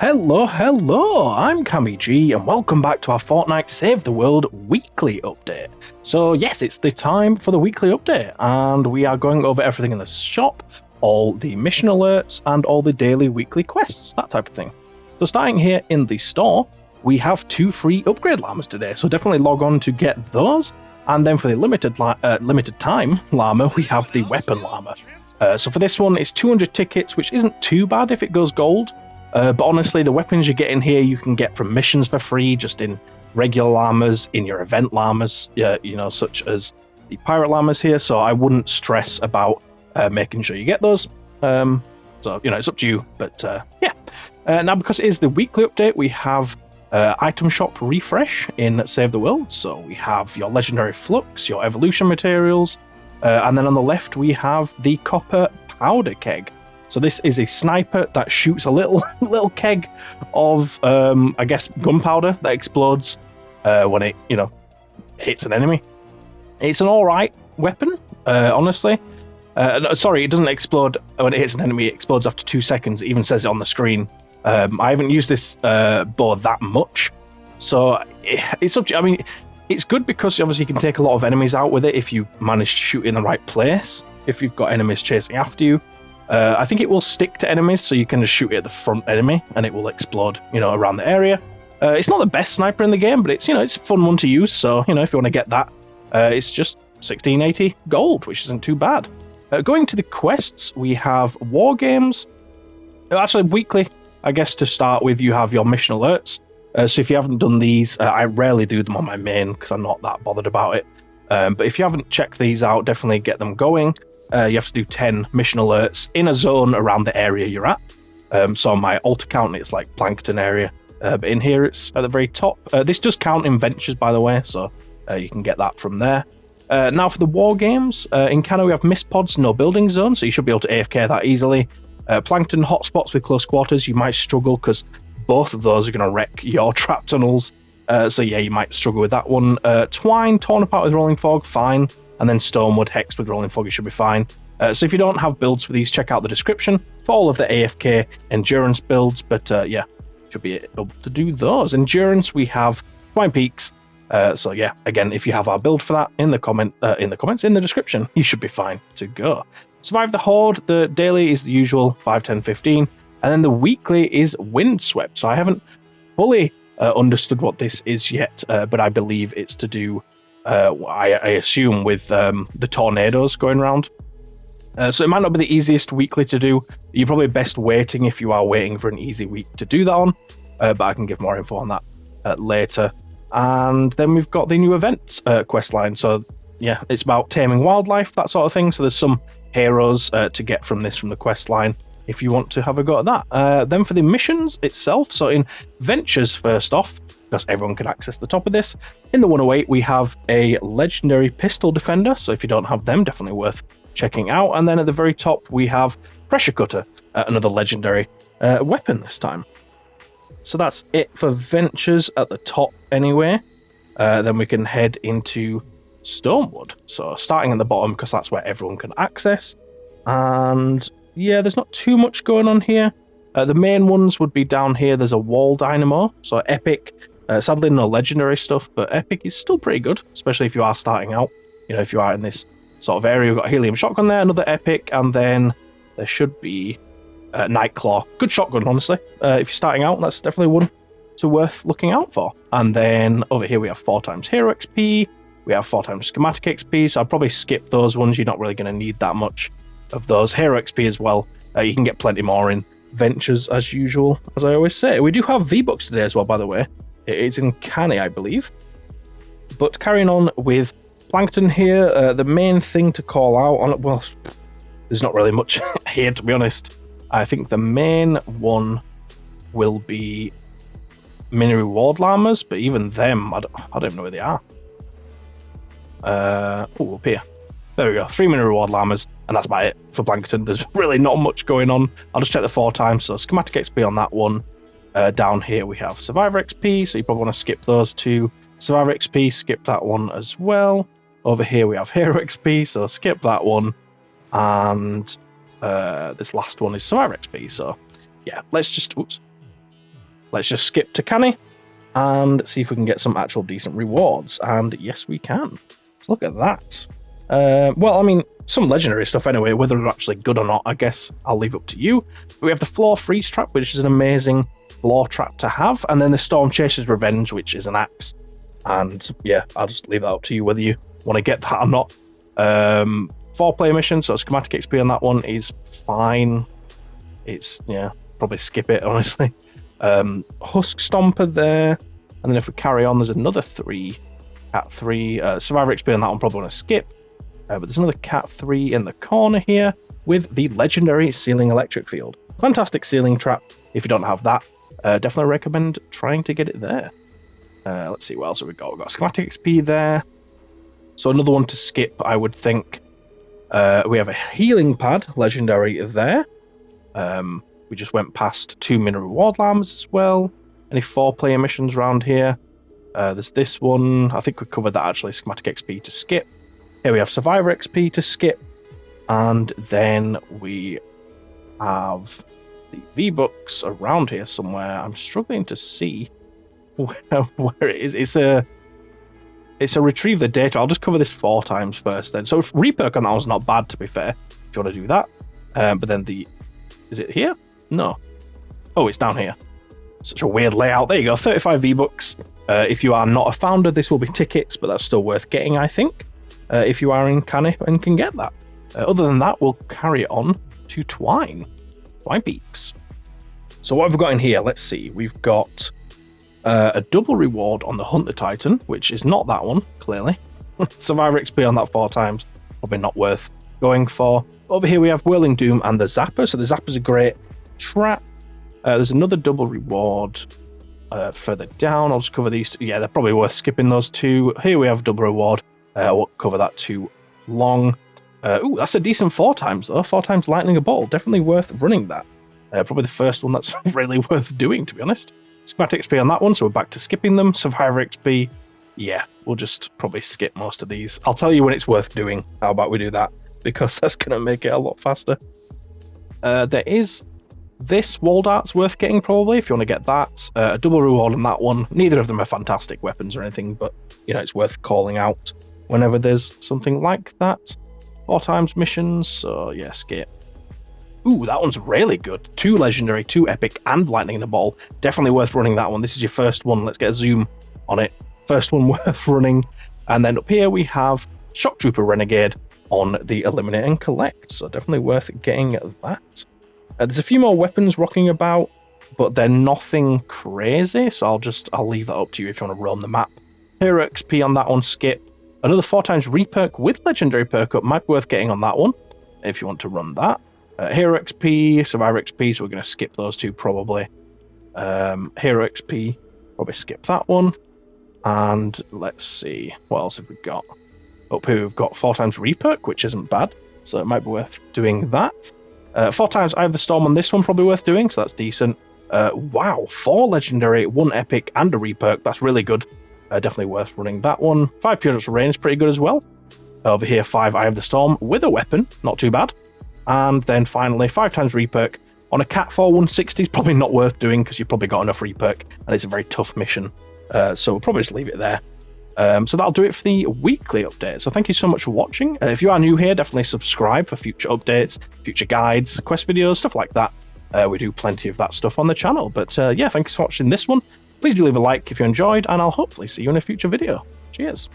Hello, I'm CammyG and welcome back to our Fortnite Save the World weekly update. So yes, it's the time for the weekly update and we are going over everything in the shop, all the mission alerts and all the daily weekly quests, that type of thing. So starting here in the store, we have 2 free upgrade llamas today, so definitely log on to get those. And then for the limited time llama, we have the weapon llama. So for this one, it's 200 tickets, which isn't too bad if it goes gold. But honestly, the weapons you get in here, you can get from missions for free, just in regular llamas, in your event llamas, such as the pirate llamas here. So I wouldn't stress about making sure you get those. It's up to you. But now because it is the weekly update, we have item shop refresh in Save the World. So we have your legendary Flux, your evolution materials, and then on the left we have the copper powder keg. So this is a sniper that shoots a little keg of, gunpowder that explodes when it, hits an enemy. It's an alright weapon, honestly. It doesn't explode when it hits an enemy. It explodes after 2 seconds. It even says it on the screen. I haven't used this bow that much, so it's up to you. I mean, it's good because obviously you can take a lot of enemies out with it if you manage to shoot in the right place. If you've got enemies chasing after you. I think it will stick to enemies, so you can just shoot it at the front enemy and it will explode, around the area. It's not the best sniper in the game, but it's a fun one to use. So, if you want to get that, it's just 1680 gold, which isn't too bad. Going to the quests, we have war games. Actually, weekly, I guess to start with, you have your mission alerts. So if you haven't done these, I rarely do them on my main because I'm not that bothered about it. But if you haven't checked these out, definitely get them going. You have to do 10 mission alerts in a zone around the area you're at. So on my alt account, it's like Plankton area. But in here, it's at the very top. This does count in ventures, by the way, so you can get that from there. Now for the war games, in Canada we have mist pods, no building zone, so you should be able to AFK that easily. Plankton hotspots with close quarters, you might struggle because both of those are going to wreck your trap tunnels. You might struggle with that one. Twine, torn apart with rolling fog, fine. And then Stonewood, Hexed with Rolling Fog, you should be fine. So if you don't have builds for these, check out the description for all of the AFK Endurance builds. But should be able to do those. Endurance, we have Twine Peaks. Again, if you have our build for that in the comments, in the description, you should be fine to go. Survive the Horde, the daily is the usual 5, 10, 15. And then the weekly is Windswept. So I haven't fully understood what this is yet, but I believe it's to do... I assume with the tornadoes going around. So it might not be the easiest weekly to do. You're probably best waiting if you are waiting for an easy week to do that on. But I can give more info on that later. And then we've got the new events quest line. So yeah, it's about taming wildlife, that sort of thing. So there's some heroes to get from the quest line if you want to have a go at that. Then for the missions itself, so in Ventures first off, because everyone can access the top of this. In the 108, we have a legendary pistol defender, so if you don't have them, definitely worth checking out. And then at the very top, we have Pressure Cutter, another legendary weapon this time. So that's it for Ventures at the top anyway. Then we can head into Stonewood. So starting at the bottom, because that's where everyone can access. And yeah, there's not too much going on here. The main ones would be down here. There's a wall dynamo, so Epic. Sadly, no legendary stuff, but Epic is still pretty good, especially if you are starting out. If you are in this sort of area, we've got a Helium Shotgun there, another Epic, and then there should be Nightclaw. Good shotgun, honestly. If you're starting out, that's definitely one to worth looking out for. And then over here we have 4 times Hero XP, we have 4 times Schematic XP, so I'd probably skip those ones. You're not really going to need that much of those. Hero XP as well. You can get plenty more in Ventures as usual, as I always say. We do have V-Bucks today as well, by the way. It's in Canny, I believe. But carrying on with Plankton here, the main thing to call out on, well, there's not really much here, to be honest. I think the main one will be mini reward llamas, but even them, I don't even know where they are. Up here. There we go, 3 mini reward llamas, and that's about it for Plankton. There's really not much going on. I'll just check the 4 times, so Schematic XP on that one. Down here we have Survivor XP, so you probably want to skip those 2. Survivor XP, skip that one as well. Over here we have Hero XP, so skip that one. And this last one is Survivor XP, so yeah, let's just... Oops. let's just skip to Canny and see if we can get some actual decent rewards. And yes, we can. Let's look at that. Well, I mean, some legendary stuff anyway. Whether they're actually good or not, I guess I'll leave up to you. We have the Floor Freeze Trap, which is an amazing floor trap to have. And then the Storm Chaser's Revenge, which is an axe. And yeah, I'll just leave that up to you whether you want to get that or not. 4-player mission, so schematic XP on that one is fine. It's, yeah, probably skip it, honestly. Husk Stomper there. And then if we carry on, there's another 3. Cat 3. Survivor XP on that one, probably want to skip. But there's another Cat 3 in the corner here with the legendary Ceiling Electric Field. Fantastic ceiling trap. If you don't have that, definitely recommend trying to get it there. Let's see what else have we got. We've got schematic XP there. So another one to skip, I would think. We have a healing pad, legendary there. We just went past 2 minute reward lamps as well. Any 4-player missions around here? There's this one. I think we covered that actually. Schematic XP to skip. Here we have Survivor XP to skip. And then we have the V-Bucks around here somewhere. I'm struggling to see where it is. It's a retrieve the data. I'll just cover this 4 times first then. So reperk on that one's not bad, to be fair, if you want to do that. But then is it here? No. Oh, it's down here. Such a weird layout. There you go, 35 V-Bucks. If you are not a founder, this will be tickets, but that's still worth getting, I think, if you are in Canny and can get that. Other than that, we'll carry on to Twine Peaks. So what have we got in here? Let's see. We've got a double reward on the Hunt the Titan, which is not that one, clearly. Survivor XP on that 4 times, probably not worth going for. Over here we have Whirling Doom and the Zapper. So the Zapper's a great trap. There's another double reward further down. I'll just cover these 2. Yeah, they're probably worth skipping those 2. Here we have double reward. I won't cover that too long. Ooh, that's a decent 4 times though. 4 times lightning a ball. Definitely worth running that. Probably the first one that's really worth doing, to be honest. Schematic XP on that one, so we're back to skipping them. Survivor XP, yeah, we'll just probably skip most of these. I'll tell you when it's worth doing. How about we do that? Because that's going to make it a lot faster. There is this wall dart's worth getting, probably, if you want to get that. A double reward on that one. Neither of them are fantastic weapons or anything, but, you know, it's worth calling out whenever there's something like that. 4 times missions, so yeah, skip. Ooh, that one's really good. 2 legendary, 2 epic, and lightning in the ball. Definitely worth running that one. This is your first one. Let's get a zoom on it. First one worth running. And then up here we have Shock Trooper Renegade on the Eliminate and Collect. So definitely worth getting that. There's a few more weapons rocking about, but they're nothing crazy. So I'll leave that up to you if you want to roam the map. Hero XP on that one, skip. Another 4 times reperk with legendary perk up might be worth getting on that one if you want to run that. Hero XP, Survivor XP, so we're going to skip those 2 probably. Hero XP, probably skip that one. And let's see, what else have we got? Up here we've got 4 times reperk, which isn't bad, so it might be worth doing that. 4 times Eye of the Storm on this one, probably worth doing, so that's decent. Wow, 4 legendary, 1 epic, and a reperk, that's really good. Definitely worth running that one. 5 Pure Rain is pretty good as well. Over here, 5 Eye of the Storm with a weapon, not too bad. And then finally, 5 times reperk on a Cat 4 160 is probably not worth doing because you've probably got enough reperk and it's a very tough mission. So we'll probably just leave it there. So that'll do it for the weekly update. So thank you so much for watching. If you are new here, definitely subscribe for future updates, future guides, quest videos, stuff like that. We do plenty of that stuff on the channel. But yeah, thanks for watching this one. Please do leave a like if you enjoyed, and I'll hopefully see you in a future video. Cheers.